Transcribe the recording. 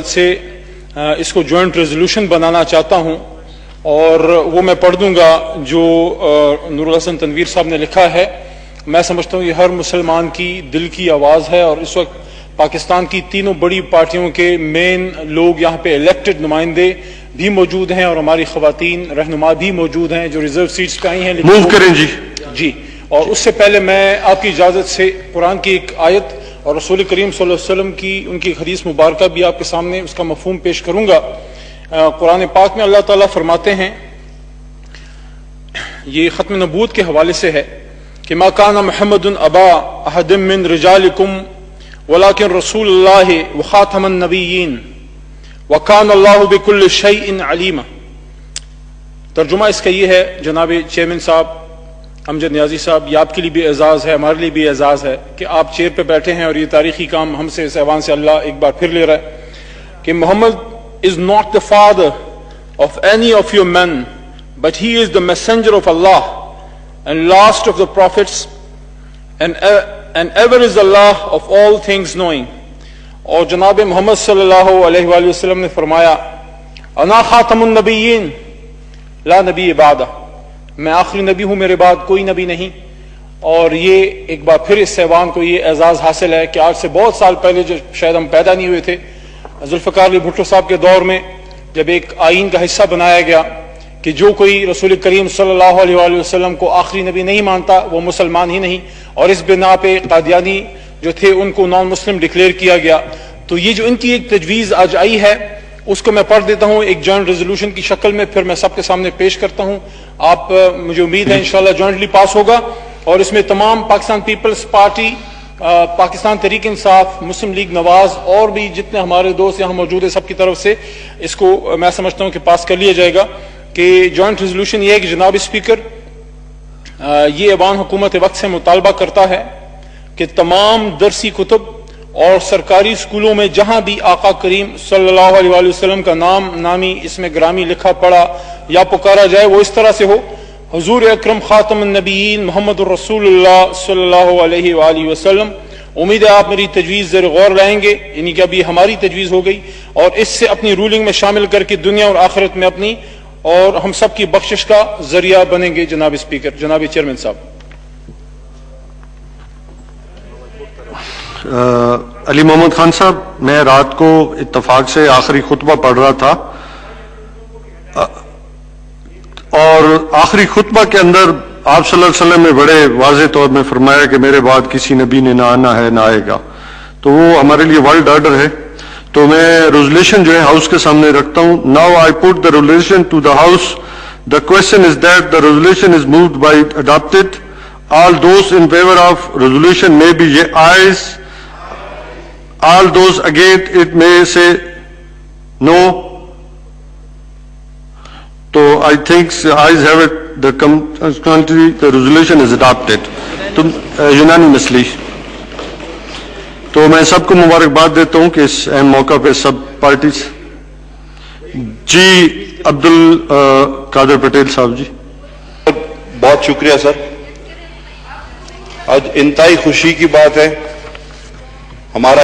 سے اس کو joint resolution بنانا چاہتا ہوں، اور وہ میں پڑھ دوں گا جو نور الحسن تنویر صاحب نے لکھا ہے۔ میں سمجھتا ہوں یہ ہر مسلمان کی دل کی آواز ہے، اور اس وقت پاکستان کی تینوں بڑی پارٹیوں کے مین لوگ یہاں پہ الیکٹڈ نمائندے بھی موجود ہیں، اور ہماری خواتین رہنما بھی موجود ہیں جو ریزرو سیٹس پہ آئی ہیں۔ موو کریں جی۔ اور اس سے پہلے میں آپ کی اجازت سے قرآن کی ایک آیت اور رسول کریم صلی اللہ علیہ وسلم کی ان کی حدیث مبارکہ بھی آپ کے سامنے اس کا مفہوم پیش کروں گا۔ قرآن پاک میں اللہ تعالیٰ فرماتے ہیں، یہ ختم نبوت کے حوالے سے ہے کہ ما کان محمد ابا احد من رجالکم ولکن رسول اللہ وخاتم النبیین وکان اللہ بکل شیء علیما۔ ترجمہ اس کا یہ ہے جناب چیئرمین صاحب امجد نیازی صاحب، یہ آپ کے لیے بھی اعزاز ہے، ہمارے لیے بھی اعزاز ہے کہ آپ چیئر پہ بیٹھے ہیں، اور یہ تاریخی کام ہم سے اس ایوان سے اللہ ایک بار پھر لے رہا ہے کہ محمد is not the father of any of your men, but he is the messenger of Allah and last of the prophets, and ever is Allah of all things knowing۔ اور جناب محمد صلی اللہ علیہ وآلہ وسلم نے فرمایا، انا خاتم النبیین لا نبی بعدہ، میں آخری نبی ہوں، میرے بعد کوئی نبی نہیں۔ اور یہ ایک بار پھر اس ایوان کو یہ اعزاز حاصل ہے کہ آج سے بہت سال پہلے، جو شاید ہم پیدا نہیں ہوئے تھے، ذوالفقار علی بھٹو صاحب کے دور میں جب ایک آئین کا حصہ بنایا گیا کہ جو کوئی رسول کریم صلی اللہ علیہ وآلہ وسلم کو آخری نبی نہیں مانتا وہ مسلمان ہی نہیں، اور اس بنا پہ قادیانی جو تھے ان کو نان مسلم ڈکلیئر کیا گیا۔ تو یہ جو ان کی ایک تجویز آج آئی ہے اس کو میں پڑھ دیتا ہوں ایک جوائنٹ ریزولوشن کی شکل میں، پھر میں سب کے سامنے پیش کرتا ہوں۔ آپ مجھے امید ہے انشاءاللہ جوائنٹلی پاس ہوگا، اور اس میں تمام پاکستان پیپلز پارٹی، پاکستان تحریک انصاف، مسلم لیگ نواز، اور بھی جتنے ہمارے دوست یہاں موجود ہیں سب کی طرف سے اس کو میں سمجھتا ہوں کہ پاس کر لیا جائے گا۔ کہ جوائنٹ ریزولوشن یہ ہے کہ جناب اسپیکر، یہ ایوان حکومت وقت سے مطالبہ کرتا ہے کہ تمام درسی کتب اور سرکاری اسکولوں میں جہاں بھی آقا کریم صلی اللہ علیہ وآلہ وسلم کا نام نامی اس میں گرامی لکھا پڑا یا پکارا جائے وہ اس طرح سے ہو، حضور اکرم خاتم النبیین محمد الرسول اللہ صلی اللہ علیہ وآلہ وسلم۔ امید ہے آپ میری تجویز زیر غور لائیں گے، یعنی کہ ابھی ہماری تجویز ہو گئی، اور اس سے اپنی رولنگ میں شامل کر کے دنیا اور آخرت میں اپنی اور ہم سب کی بخشش کا ذریعہ بنیں گے۔ جناب اسپیکر، جناب چیئرمین صاحب۔ علی محمد خان صاحب، میں رات کو اتفاق سے آخری خطبہ پڑھ رہا تھا، اور آخری خطبہ کے اندر آپ صلی اللہ علیہ وسلم نے بڑے واضح طور میں فرمایا کہ میرے بعد کسی نبی نے نہ آنا ہے نہ آئے گا، تو وہ ہمارے لیے ورلڈ آرڈر ہے۔ تو میں ریزولوشن جو ہے ہاؤس کے سامنے رکھتا ہوں۔ Now I put the resolution to the house. The question is that the resolution is moved by adopted. All those in favour of resolution may be ayes. All those against it may say no. So I think ayes have it. The resolution is adopted unanimously. تو میں سب کو مبارکباد دیتا ہوں کہ اس اہم موقع پہ سب پارٹیز۔ جی عبد القادر پٹیل صاحب جی۔ بہت شکریہ سر، آج انتہائی خوشی کی بات ہے، ہمارا